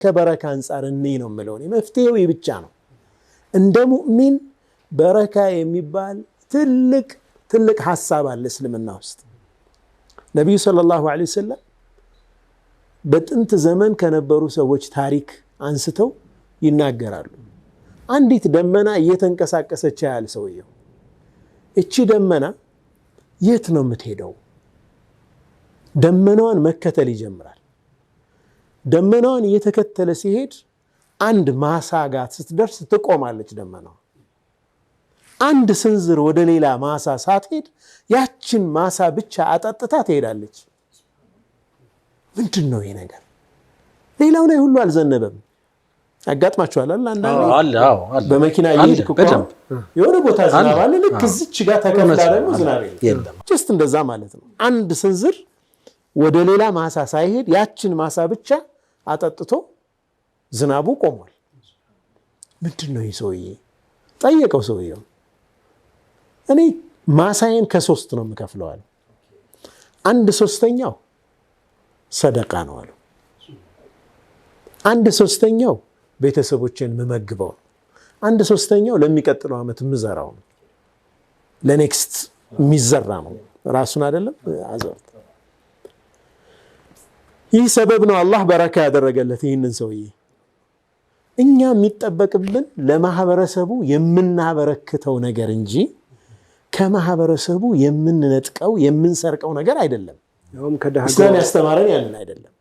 ከበረካ አንፃር ነው የምለው እኔ መፍትሄው ብቻ ነው እንደ ሙእሚን በረካ የሚባል ትልቅ ሐሳብ አለ እስልምና ውስጥ ነብዩ ሰለላሁ ዐለይሂ ወሰለም በጥንት ዘመን ከነበሩ ሰዎች ታሪክ አንስተው ይናገራሉ አንዲት ደመና እየተንቀሳቀሰች ያያል ሰውየው እቺ ደመና የት ነው የምትሄደው ደመናዋን መከተል ይጀምራል ደመናዋን እየተከተለ ሲሄድ አንድ ማሳ ጋር ስትደርስ ትቆማለች ደመናዋ አንድ ስንዝር ወደ ሌላ ማሳ ሳትሄድ ያችን ማሳ ብቻ አጠጥታ ትሄዳለች ምንድነው ይሄ ነገር ሌላው ላይ ሁሉ አልዘነበም አጋጥማችኋል አንዳንዴ አዎ በመኪና እየሄድኩ የሆነ ቦታ ዝናብ አለ ልክ እዚች ጋር ተከፍላ ደግሞ ዝናብ የለም ጀስት እንደዛ ማለት ነው አንድ ስንዝር ወደ ሌላ ማሳ ሳይሄድ ያችን ማሳ ብቻ አጠጥቶ ዝናቡ ቆሟል ምንድነው ይሄ ሰውዬ ጠየቀው ሰውዬው እኔ ማሳዬን ከሶስት ነው የምከፍለው አለ አንድ ሶስተኛው ሰደቃ ነው አለ አንድ ሶስተኛው ቤተሰቦችን መመግበው አንድ ሶስተኛው ለሚቀጥለው አመት ምዘራው ነው ለኔክስት ሚዘራ ነው ራሱን አይደለም አዘርት ይህ ሰበብ ነው አላህ በረካ ያደረገለት ይህንን ሰውዬ እኛ የሚጠበቅብን ለማህበረሰቡ የምናበረክተው ነገር እንጂ ከማህበረሰቡ የምንነጥቀው የምንሰርቀው ነገር አይደለም እስላም ያስተማረን ያንን አይደለም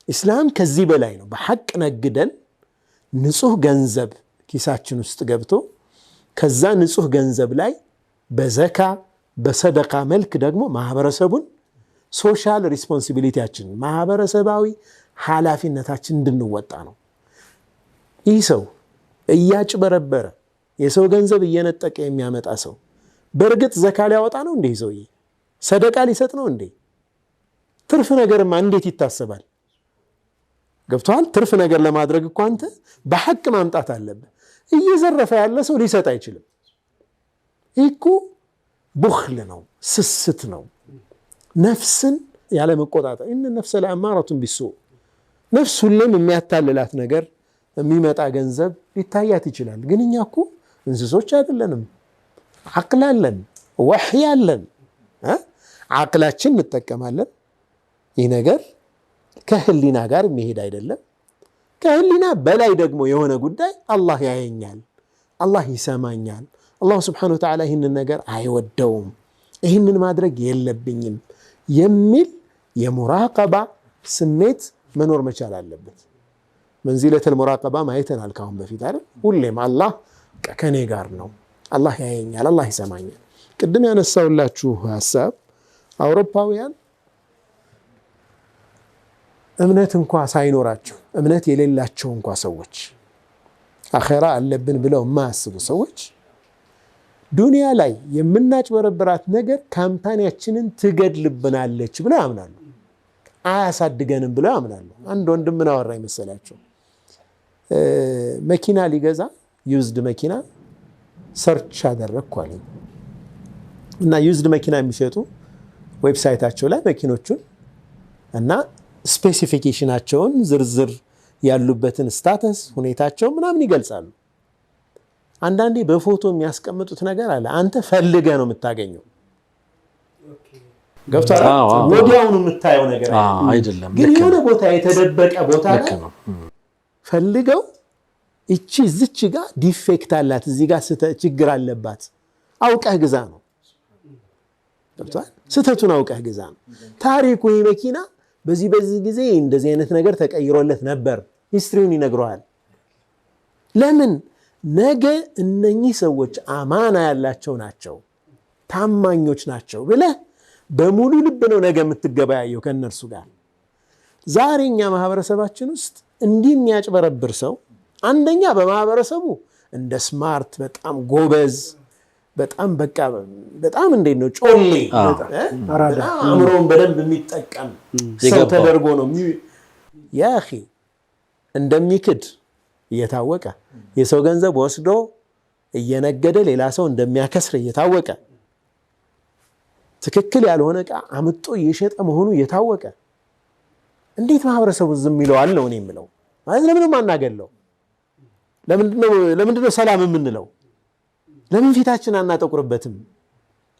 እስላም ከዚህ በላይ ነው በሐቅ ነግደን ንጹህ ገንዘብ ኪሳችን ውስጥ ገብቶ ከዛ ንጹህ ገንዘብ ላይ በዘካ በሰደቃ መልክ ደግሞ ማህበረሰቡን ሶሻል ሪስፖንሲቢሊቲያችን ማህበረሰባዊ ኃላፊነታችን እንድንወጣ ነው ይህ ሰው እያጭበረበረ የሰው ገንዘብ እየነጠቀ የሚያመጣ ሰው በርግጥ ዘካ ሊያወጣ ነው እንዴ ሰውዬ ሰደቃ ሊሰጥ ነው እንዴ ትርፍ ነገርማ እንዴት ይታሰባል ገብቷል ትርፍ ነገር ለማድረግ እኮ አንተ በሐቅ ማምጣት አለበት እየዘረፈ ያለ ሰው ሊሰጥ አይችልም ይኩ ቡኽል ነው ስስት ነው ነፍስን ያለ መቆጣጠር ان النفس لاماره بالسوء ነፍስ ሁሌም የሚያታልላት ነገር የሚመጣ ገንዘብ ሊታያት ይችላል ግን እኛ እኮ እንስሶች አይደለንም አቅል አለን ወህይ አለን አቅላችን እንጠቀማለን ይህ ነገር ከህሊና ጋር የሚሄድ አይደለም ከህሊና በላይ ደግሞ የሆነ ጉዳይ አላህ ያየኛል አላህ ይሰማኛል አላህ Subhanahu Wa Ta'ala ይህንን ነገር አይወደውም ይህንን ማድረግ የለብኝም የሚል የሙራቀባ ስሜት መኖር መቻል አለበት መንዚለተል ሙራቀባ ማየተናል ካሁን በፊት አይደል ሁሌም አላህ ከኔ ጋር ነው አላህ ያየኛል አላህ ይሰማኛል ቅድም ያነሳውላችሁ ሐሳብ አውሮፓውያን እምነት እንኳን ሳይኖራቸው እምነት የሌላቸው እንኳን ሰዎች አኺራ አለብን ብለው ማያስቡ ሰዎች ዱንያ ላይ የምናጭበረብራት ነገር ካምፓኒያችንን ትገድልብናለች ብለው ያምናሉ አያሳድገንም ብለው ያምናሉ አንድ ወንድም ምን አወራ ይመስላችሁ መኪና ሊገዛ ዩዝድ መኪና ሰርች አደረኩ አለኝ እና ዩዝድ መኪና የሚሸጡ ዌብሳይታቸው ላይ መኪኖቹን እና ስፔሲፊኬሽናቸውን ዝርዝር ያሉበትን ስታተስ ሁኔታቸው ምናምን ይገልጻሉ አንዳንዴ በፎቶ የሚያስቀምጡት ነገር አለ አንተ ፈልገ ነው የምታገኘው ገብቷል ወዲያውኑ የምታየው ነገር አይደለም ግን የሆነ ቦታ የተደበቀ ቦታ ላይ ፈልገው እቺ ዝች ጋር ዲፌክት አላት እዚህ ጋር ችግር አለባት አውቀህ ግዛ ነው ገብቷል ስተቱን አውቀህ ግዛ ነው ታሪኩ ይሄ መኪና በዚህ ጊዜ እንደዚህ አይነት ነገር ተቀይሮለት ነበር ሂስትሪውን ይነግረዋል ለምን ነገ እነኚህ ሰዎች አማና ያላቸው ናቸው ታማኞች ናቸው ብለህ በሙሉ ልብ ነው ነገ የምትገበያየው ከነርሱ ጋር ዛሬኛ ማህበረሰባችን ውስጥ እንዲህ የሚያጭበረብር ሰው አንደኛ በማህበረሰቡ እንደ ስማርት በጣም ጎበዝ በጣም በቃ በጣም እንዴት ነው ጮሌ አራዳ አምሮን በደንብ የሚጠቀም ሰው ተደርጎ ነው ያ اخي እንደሚክድ እየታወቀ የሰው ገንዘብ ወስዶ እየነገደ ሌላ ሰው እንደሚያከስር እየታወቀ ትክክል ያልሆነ ዕቃ አምጦ እየሸጠ መሆኑ እየታወቀ እንዴት ማህበረሰቡ ዝም ይለዋል ነው እኔ የምለው ማለት ለምንም አናገለው ለምንድነው ሰላም የምንለው ለምን ፊታችን አናጠቁርበትም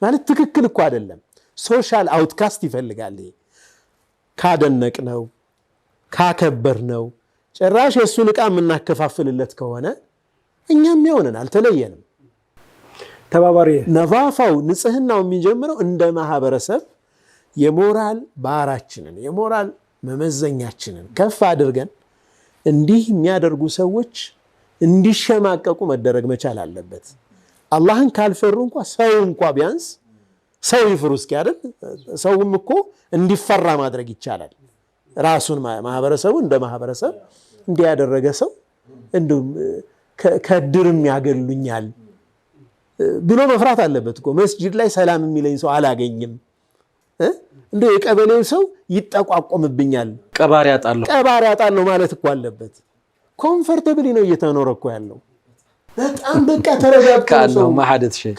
ማለት ትክክል እኮ አይደለም ሶሻል አውትካስት ይፈልጋል ካደነቅነው ካከበርነው ጭራሽ የሱን ዕቃ የምናከፋፍልለት ከሆነ እኛም ያውነን አልተለየንም ተባባሪ ነፋፋው ንጽህናው የሚጀምረው እንደ ማህበረሰብ የሞራል ባራችንን የሞራል መመዘኛችንን ከፍ አድርገን እንዲህ የሚያደርጉ ሰዎች እንዲሸማቀቁ መደረግ መቻል አለበት አላህን ካልፈሩ እንኳን ሰው እንኳን ቢያንስ ሰው ይፍሩ እስኪ አይደል ሰውም እኮ እንዲፈራ ማድረግ ይቻላል ራሱን ማህበረሰቡ እንደ ማህበረሰብ እንዲያደረገ ሰው እንደም ከድርም ያገሉኛል ብሎ መፍራት አለበት እኮ መስጂድ ላይ ሰላም የሚለኝ ሰው አላገኝም እንደ የቀበሌው ሰው ይጠቋቆምብኛል ቀባሪ ያጣለው ማለት እኮ አለበት ኮምፎርታብሊ ነው እየተኖረ እኮ ያለው በጣም በቃ ተረጋግቶ ነው ማሐደት ሸይ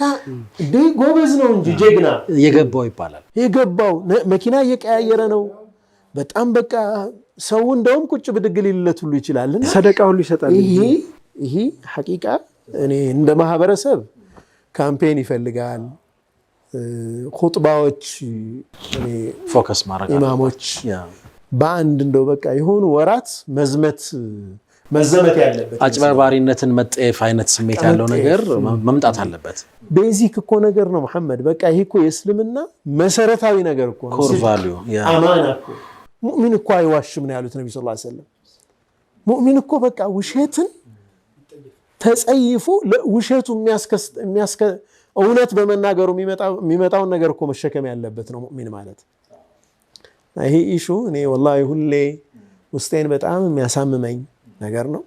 ጎበዝ ነው እንጂ ጀግና የገባው ይባላል የገባው መኪና እየቀያየረ ነው በጣም በቃ ሰው እንደውም ቁጭ ብድግ ሊልለት ሁሉ ይችላልና ሰደቃ ሁሉ ይሰጣል ይሄ ሐቂቃ እኔ እንደ ማህበረሰብ ካምፔን ይፈልጋል ኹጥባዎች እኔ ፎከስ ማድረግ ኢማሞች በአንድ እንደው በቃ የሆኑ ወራት መዘመት ያለበት አጭበርባሪነትን መጠየፍ አይነት ስሜት ያለው ነገር መምጣት አለበት ቤዚክ እኮ ነገር ነው መሐመድ በቃ ይሄ እኮ የእስልምና መሰረታዊ ነገር እኮ ነው ኮር ቫልዩ አማና እኮ ሙእሚን እኮ አይዋሽም ነው ያሉት ነብዩ ሰለላሁ ዐለይሂ ወሰለም ሙእሚን እኮ በቃ ውሸትን ተጸይፎ ለውሸቱ እውነት በመናገሩ የሚመጣውን ነገር እኮ መሸከም ያለበት ነው ሙእሚን ማለት ይሄ ኢሹ እኔ ወላሂ ሁሌ ውስጤን በጣም የሚያሳምመኝ ነገር ነው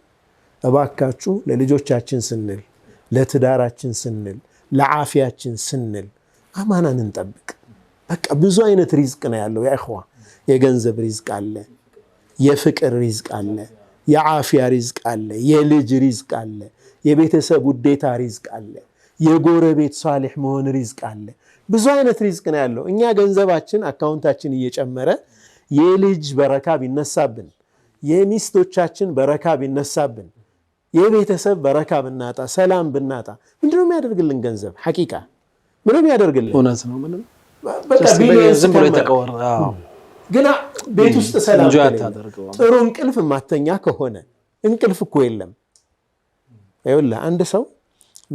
እባካችሁ ለልጆቻችን ስንል ለትዳራችን ስንል ለዓፊያችን ስንል አማናን እንጠብቅ በቃ ብዙ አይነት ሪዝቅ ነው ያለው ያ اخዋ የገንዘብ ሪዝቅ አለ የፍቅር ሪዝቅ አለ የዓፊያ ሪዝቅ አለ የልጅ ሪዝቅ አለ የቤተሰብ ውዴታ ሪዝቅ አለ የጎረቤት ሷሊህ መሆን ሪዝቅ አለ ብዙ አይነት ሪዝቅ ነው ያለው እኛ ገንዘባችን አካውንታችን እየጨመረ የልጅ በረካ ቢነሳብን የሚስቶቻችን በረካ ቢነሳብን የቤተሰብ በረካ ብናጣ ሰላም ብናጣ ምንድነው የሚያደርግልን ገንዘብ ሐቂቃ ምንም ያደርግልን እውነት ነው ምንም በቃ ዝም ብሎ የተቀወረ ግና ቤት ውስጥ ሰላም ጥሩ እንቅልፍ ማተኛ ከሆነ እንቅልፍ እኮ የለም ይኸውልህ አንድ ሰው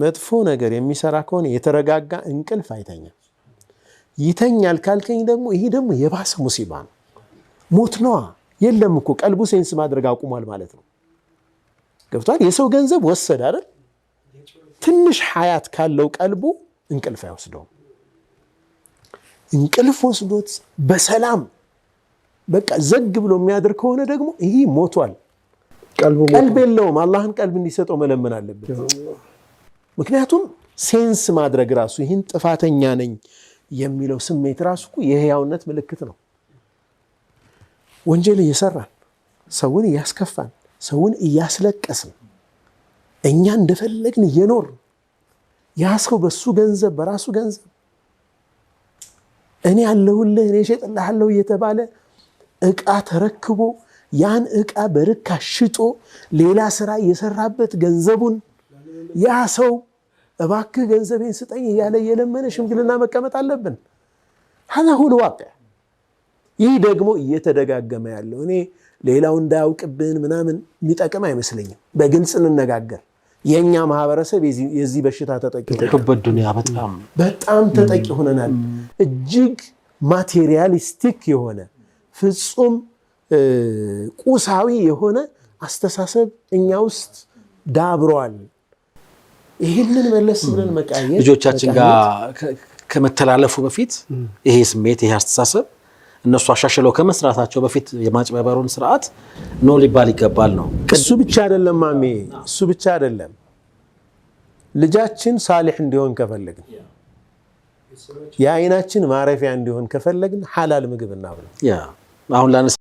መጥፎ ነገር የሚሰራ ከሆነ የተረጋጋ እንቅልፍ አይተኛ ይተኛል ካልከኝ ደግሞ ይሄ ደግሞ የባሰ ሙሲባ ነው ሞት ነው የለም እኮ ቀልቡ ሴንስ ማድረግ አቁሟል ማለት ነው ገብቷል የሰው ገንዘብ ወሰደ አይደል ትንሽ ሐያት ካለው ቀልቡ እንቅልፍ አይወስደው እንቅልፍ ወስዶት በሰላም በቃ ዘግ ብሎ የሚያድር ከሆነ ደግሞ ይሄ ሞቷል ቀልብ የለውም አላህን ቀልብ እንዲሰጠው መለመን አለበት ምክንያቱም ሴንስ ማድረግ ራሱ ይሄን ጥፋተኛ ነኝ የሚለው ስሜት ራሱ የህያውነት ምልክት ነው ወንጀል እየሰራን ሰውን እያስከፋን ሰውን እያስለቀስን እኛ እንደፈለግን እየኖር ያ ሰው በሱ ገንዘብ በራሱ ገንዘብ እኔ ያለሁልህ እኔ ሸጥልሃለሁ እየተባለ ዕቃ ተረክቦ ያን ዕቃ በርካሽ ሽጦ ሌላ ስራ እየሰራበት ገንዘቡን ያ ሰው እባክህ ገንዘቤን ስጠኝ እያለ የለመነ ሽምግልና መቀመጥ አለብን هذا هو الواقع ይህ ደግሞ እየተደጋገመ ያለው እኔ ሌላው እንዳያውቅብን ምናምን የሚጠቅም አይመስለኝም በግልጽ እንነጋገር የኛ ማህበረሰብ የዚህ በሽታ ተጠቂ በዱንያ በጣም ተጠቂ ሆነናል እጅግ ማቴሪያሊስቲክ የሆነ ፍጹም ቁሳዊ የሆነ አስተሳሰብ እኛ ውስጥ ዳብሯል ይሄንን መለስ ብለን መቃየት ልጆቻችን ጋር ከመተላለፉ በፊት ይሄ ስሜት ይሄ አስተሳሰብ እነሱ አሻሽለው ከመስራታቸው በፊት የማጭበበሩን ስርዓት ነው ሊባል ይገባል ነው እሱ ብቻ አይደለም ማሜ እሱ ብቻ አይደለም ልጃችን ሳሊህ እንዲሆን ከፈለግን የአይናችን ማረፊያ እንዲሆን ከፈለግን ሐላል ምግብ እናብላ ያ አሁን